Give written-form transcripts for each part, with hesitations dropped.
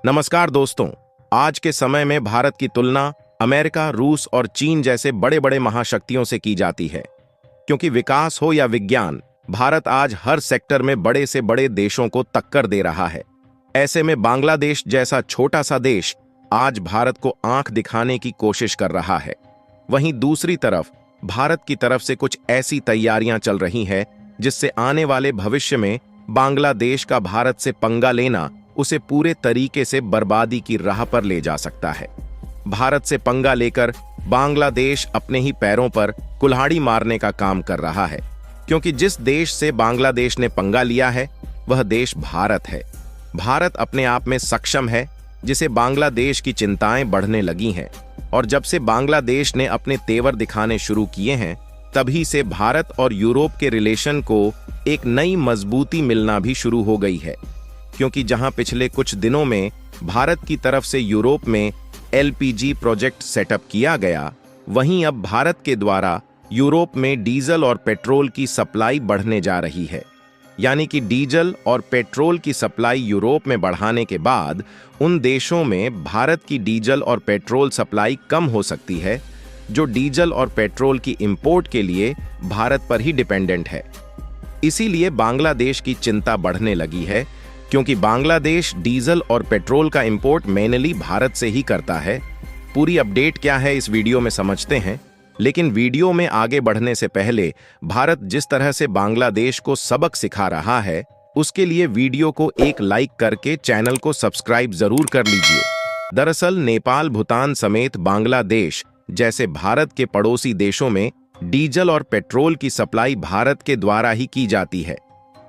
नमस्कार दोस्तों। आज के समय में भारत की तुलना अमेरिका, रूस और चीन जैसे बड़े बड़े महाशक्तियों से की जाती है, क्योंकि विकास हो या विज्ञान, भारत आज हर सेक्टर में बड़े से बड़े देशों को टक्कर दे रहा है। ऐसे में बांग्लादेश जैसा छोटा सा देश आज भारत को आंख दिखाने की कोशिश कर रहा है। वहीं दूसरी तरफ भारत की तरफ से कुछ ऐसी तैयारियां चल रही हैं जिससे आने वाले भविष्य में बांग्लादेश का भारत से पंगा लेना उसे पूरे तरीके से बर्बादी की राह पर ले जा सकता है। भारत से पंगा लेकर बांग्लादेश अपने ही पैरों पर कुल्हाड़ी मारने का काम कर रहा है, क्योंकि जिस देश से बांग्लादेश ने पंगा लिया है वह देश भारत है। भारत अपने आप में सक्षम है, जिसे बांग्लादेश की चिंताएं बढ़ने लगी हैं, और जब से बांग्लादेश ने अपने तेवर दिखाने शुरू किए हैं तभी से भारत और यूरोप के रिलेशन को एक नई मजबूती मिलना भी शुरू हो गई है। क्योंकि जहां पिछले कुछ दिनों में भारत की तरफ से यूरोप में एलपीजी प्रोजेक्ट सेटअप किया गया, वहीं अब भारत के द्वारा यूरोप में डीजल और पेट्रोल की सप्लाई बढ़ने जा रही है। यानी कि डीजल और पेट्रोल की सप्लाई यूरोप में बढ़ाने के बाद उन देशों में भारत की डीजल और पेट्रोल सप्लाई कम हो सकती है, जो डीजल और पेट्रोल की इंपोर्ट के लिए भारत पर ही डिपेंडेंट है। इसीलिए बांग्लादेश की चिंता बढ़ने लगी है, क्योंकि बांग्लादेश डीजल और पेट्रोल का इंपोर्ट मेनली भारत से ही करता है। पूरी अपडेट क्या है इस वीडियो में समझते हैं, लेकिन वीडियो में आगे बढ़ने से पहले भारत जिस तरह से बांग्लादेश को सबक सिखा रहा है, उसके लिए वीडियो को एक लाइक करके चैनल को सब्सक्राइब जरूर कर लीजिए। दरअसल नेपाल, भूटान समेत बांग्लादेश जैसे भारत के पड़ोसी देशों में डीजल और पेट्रोल की सप्लाई भारत के द्वारा ही की जाती है।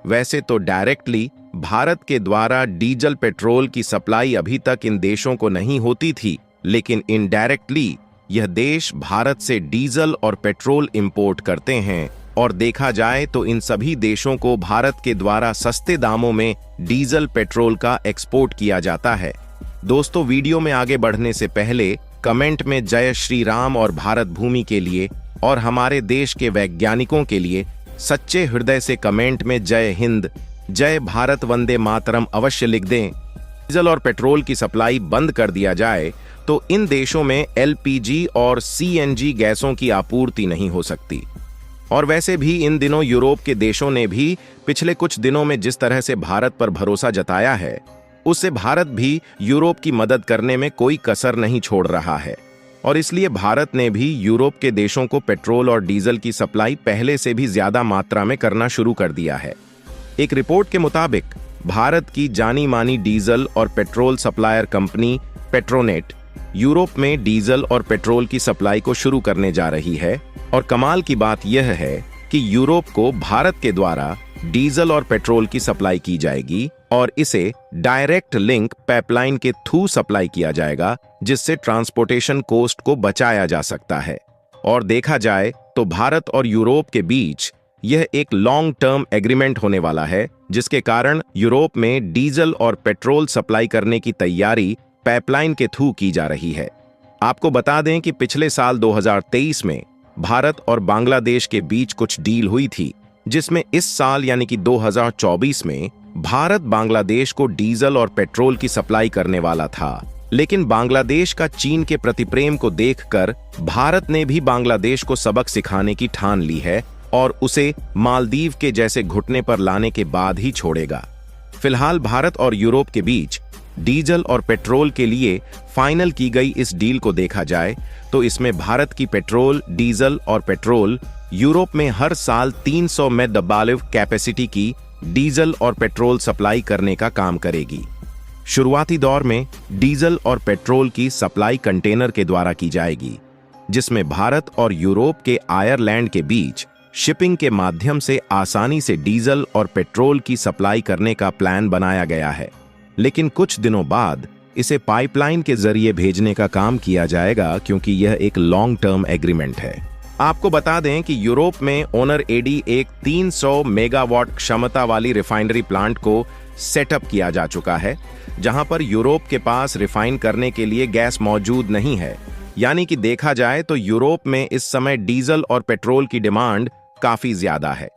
वैसे तो डायरेक्टली भारत के द्वारा डीजल पेट्रोल की सप्लाई अभी तक इन देशों को नहीं होती थी, लेकिन इनडायरेक्टली यह देश भारत से डीजल और पेट्रोल इंपोर्ट करते हैं, और देखा जाए तो इन सभी देशों को भारत के द्वारा सस्ते दामों में डीजल पेट्रोल का एक्सपोर्ट किया जाता है। दोस्तों, वीडियो में आगे बढ़ने से पहले कमेंट में जय श्री राम और भारत भूमि के लिए और हमारे देश के वैज्ञानिकों के लिए सच्चे हृदय से कमेंट में जय हिंद, जय भारत, वंदे मातरम अवश्य लिख दें। डीजल और पेट्रोल की सप्लाई बंद कर दिया जाए तो इन देशों में एलपीजी और सीएनजी गैसों की आपूर्ति नहीं हो सकती। और वैसे भी इन दिनों यूरोप के देशों ने भी पिछले कुछ दिनों में जिस तरह से भारत पर भरोसा जताया है, उससे भारत भी यूरोप की मदद करने में कोई कसर नहीं छोड़ रहा है। और इसलिए भारत ने भी यूरोप के देशों को पेट्रोल और डीजल की सप्लाई पहले से भी ज्यादा मात्रा में करना शुरू कर दिया है। एक रिपोर्ट के मुताबिक भारत की जानी मानी डीजल और petrol supplier company Petronet Europe में डीजल और पेट्रोल की सप्लाई को शुरू करने जा रही है। और कमाल की बात यह है कि यूरोप को भारत के द्वारा डीजल और पेट्रोल की सप्लाई की जाएगी, और इसे डायरेक्ट लिंक पाइपलाइन के थ्रू सप्लाई किया जाएगा, जिससे ट्रांसपोर्टेशन कॉस्ट को बचाया जा सकता है। और देखा जाए तो भारत और यूरोप के बीच यह एक लॉन्ग टर्म एग्रीमेंट होने वाला है, जिसके कारण यूरोप में डीजल और पेट्रोल सप्लाई करने की तैयारी पाइपलाइन के थ्रू की जा रही है। आपको बता दें कि पिछले साल 2023 में भारत और बांग्लादेश के बीच कुछ डील हुई थी, जिसमें इस साल यानी कि 2024 में भारत बांग्लादेश को डीजल और पेट्रोल की सप्लाई करने वाला था। लेकिन बांग्लादेश का चीन के प्रति प्रेम को देखकर भारत ने भी बांग्लादेश को सबक सिखाने की ठान ली है, और उसे मालदीव के जैसे घुटने पर लाने के बाद ही छोड़ेगा। फिलहाल भारत और यूरोप के बीच डीजल और पेट्रोल के लिए फाइनल की गई इस डील को देखा जाए तो इसमें भारत की पेट्रोल, डीजल और पेट्रोल यूरोप में हर साल 300 मेगावाट कैपेसिटी की डीजल और पेट्रोल सप्लाई करने का काम करेगी। शुरुआती दौर में डीजल और पेट्रोल की सप्लाई कंटेनर के द्वारा की जाएगी, जिसमें भारत और यूरोप के आयरलैंड के बीच शिपिंग के माध्यम से आसानी से डीजल और पेट्रोल की सप्लाई करने का प्लान बनाया गया है। लेकिन कुछ दिनों बाद इसे पाइपलाइन के जरिए भेजने का काम किया जाएगा, क्योंकि यह एक लॉन्ग टर्म एग्रीमेंट है। आपको बता दें कि यूरोप में ओनर एडी एक 300 मेगावाट क्षमता वाली रिफाइनरी प्लांट को सेटअप किया जा चुका है, जहां पर यूरोप के पास रिफाइन करने के लिए गैस मौजूद नहीं है। यानी कि देखा जाए तो यूरोप में इस समय डीजल और पेट्रोल की डिमांड काफी ज्यादा है,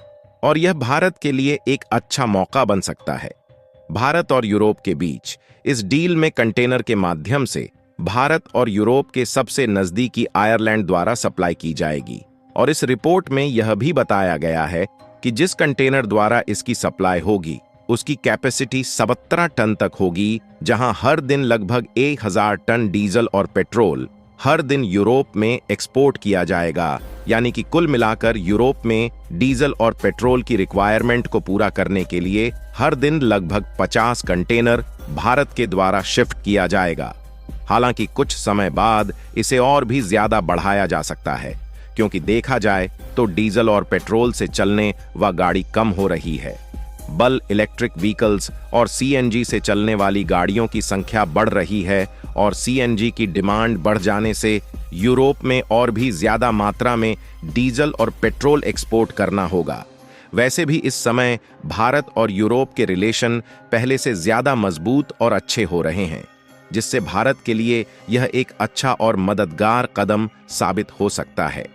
और यह भारत के लिए एक अच्छा मौका बन सकता है। भारत और यूरोप के बीच। इस डील में कंटेनर के माध्यम से भारत और यूरोप के सबसे नजदीकी आयरलैंड द्वारा सप्लाई की जाएगी। और इस रिपोर्ट में यह भी बताया गया है कि जिस कंटेनर द्वारा इसकी सप्लाई होगी उसकी कैपेसिटी 17 टन तक होगी, जहां हर दिन लगभग 1000 टन डीजल और पेट्रोल हर दिन यूरोप में एक्सपोर्ट किया जाएगा। यानी कि कुल मिलाकर यूरोप में डीजल और पेट्रोल की रिक्वायरमेंट को पूरा करने के लिए हर दिन लगभग 50 कंटेनर भारत के द्वारा शिफ्ट किया जाएगा। हालांकि कुछ समय बाद इसे और भी ज्यादा बढ़ाया जा सकता है, क्योंकि देखा जाए तो डीजल और पेट्रोल से चलने व गाड़ी कम हो रही है। बल इलेक्ट्रिक व्हीकल्स और सीएनजी से चलने वाली गाड़ियों की संख्या बढ़ रही है और सीएनजी की डिमांड बढ़ जाने से यूरोप में और भी ज्यादा मात्रा में डीजल और पेट्रोल एक्सपोर्ट करना होगा। वैसे भी इस समय भारत और यूरोप के रिलेशन पहले से ज्यादा मजबूत और अच्छे हो रहे हैं, जिससे भारत के लिए यह एक अच्छा और मददगार कदम साबित हो सकता है।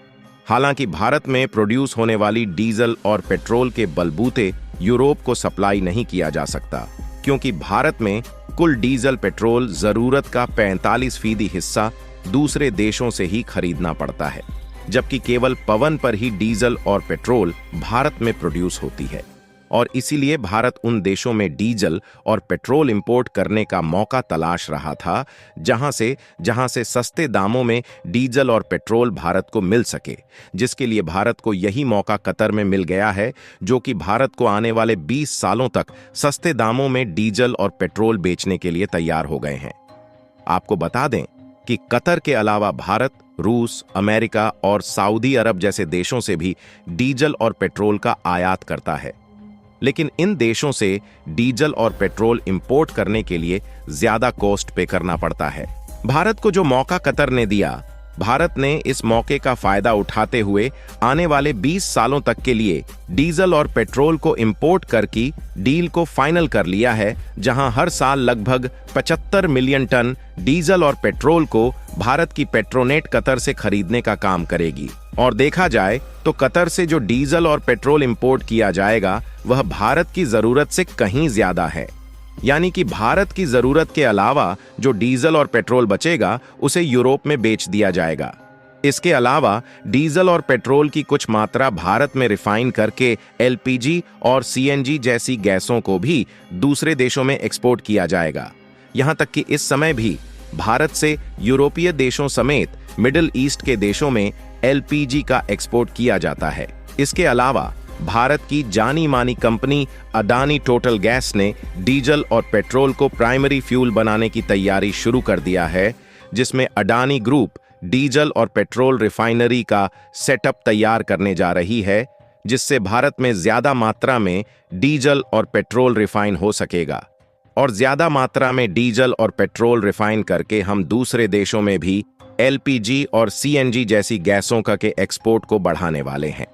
हालांकि भारत में प्रोड्यूस होने वाली डीजल और पेट्रोल के बलबूते यूरोप को सप्लाई नहीं किया जा सकता, क्योंकि भारत में कुल डीजल पेट्रोल जरूरत का 45% हिस्सा दूसरे देशों से ही खरीदना पड़ता है, जबकि केवल पवन पर ही डीजल और पेट्रोल भारत में प्रोड्यूस होती है। और इसीलिए भारत उन देशों में डीजल और पेट्रोल इंपोर्ट करने का मौका तलाश रहा था जहां से सस्ते दामों में डीजल और पेट्रोल भारत को मिल सके, जिसके लिए भारत को यही मौका कतर में मिल गया है, जो कि भारत को आने वाले 20 सालों तक सस्ते दामों में डीजल और पेट्रोल बेचने के लिए तैयार हो गए हैं। आपको बता दें कि कतर के अलावा भारत रूस, अमेरिका और सऊदी अरब जैसे देशों से भी डीजल और पेट्रोल का आयात करता है, लेकिन इन देशों से डीजल और पेट्रोल इंपोर्ट करने के लिए ज्यादा कॉस्ट पे करना पड़ता है। भारत को जो मौका कतर ने दिया, भारत ने इस मौके का फायदा उठाते हुए आने वाले 20 सालों तक के लिए डीजल और पेट्रोल को इंपोर्ट करके डील को फाइनल कर लिया है, जहां हर साल लगभग 75 मिलियन टन डीजल और पेट्रोल को भारत की पेट्रोनेट कतर से खरीदने का काम करेगी। और देखा जाए तो कतर से जो डीजल और पेट्रोल इंपोर्ट किया जाएगा वह भारत की जरूरत से कहीं ज्यादा है। यानी कि भारत की जरूरत के अलावा जो डीजल और पेट्रोल बचेगा उसे यूरोप में बेच दिया जाएगा। इसके अलावा डीजल और पेट्रोल की कुछ मात्रा भारत में रिफाइन करके एलपीजी और सीएनजी जैसी गैसों को भी दूसरे देशों में एक्सपोर्ट किया जाएगा। यहां तक कि इस समय भी भारत से यूरोपीय देशों समेत मिडिल ईस्ट के देशों में एलपीजी का एक्सपोर्ट किया जाता है। इसके अलावा भारत की जानी मानी कंपनी अडानी टोटल गैस ने डीजल और पेट्रोल को प्राइमरी फ्यूल बनाने की तैयारी शुरू कर दिया है, जिसमें अडानी ग्रुप डीजल और पेट्रोल रिफाइनरी का सेटअप तैयार करने जा रही है, जिससे भारत में ज्यादा मात्रा में डीजल और पेट्रोल रिफाइन हो सकेगा। और ज्यादा मात्रा में डीजल और पेट्रोल रिफाइन करके हम दूसरे देशों में भी एलपीजी और सीएनजी जैसी गैसों का के एक्सपोर्ट को बढ़ाने वाले हैं।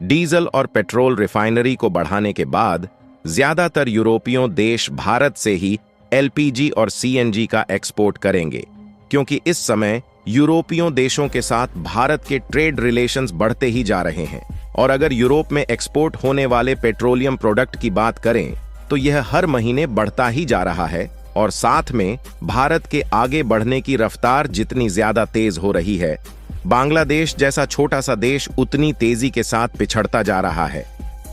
डीजल और पेट्रोल रिफाइनरी को बढ़ाने के बाद ज्यादातर यूरोपीय देश भारत से ही एलपीजी और सीएनजी का एक्सपोर्ट करेंगे, क्योंकि इस समय यूरोपीय देशों के साथ भारत के ट्रेड रिलेशंस बढ़ते ही जा रहे हैं। और अगर यूरोप में एक्सपोर्ट होने वाले पेट्रोलियम प्रोडक्ट की बात करें तो यह हर महीने बढ़ता ही जा रहा है, और साथ में भारत के आगे बढ़ने की रफ्तार जितनी ज्यादा तेज हो रही है, बांग्लादेश जैसा छोटा सा देश उतनी तेजी के साथ पिछड़ता जा रहा है,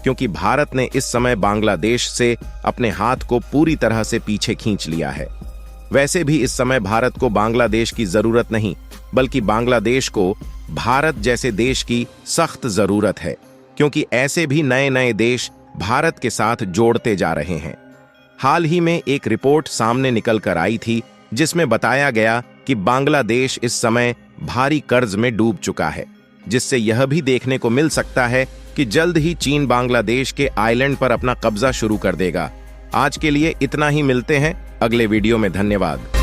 क्योंकि भारत ने इस समय बांग्लादेश से अपने हाथ को पूरी तरह से पीछे खींच लिया है। वैसे भी इस समय भारत को बांग्लादेश की जरूरत नहीं, बल्कि बांग्लादेश को भारत जैसे देश की सख्त जरूरत है, क्योंकि ऐसे भी नए नए देश भारत के साथ जोड़ते जा रहे हैं। हाल ही में एक रिपोर्ट सामने निकल कर आई थी, जिसमें बताया गया कि बांग्लादेश इस समय भारी कर्ज में डूब चुका है, जिससे यह भी देखने को मिल सकता है कि जल्द ही चीन बांग्लादेश के आइलैंड पर अपना कब्जा शुरू कर देगा। आज के लिए इतना ही, मिलते हैं अगले वीडियो में। धन्यवाद।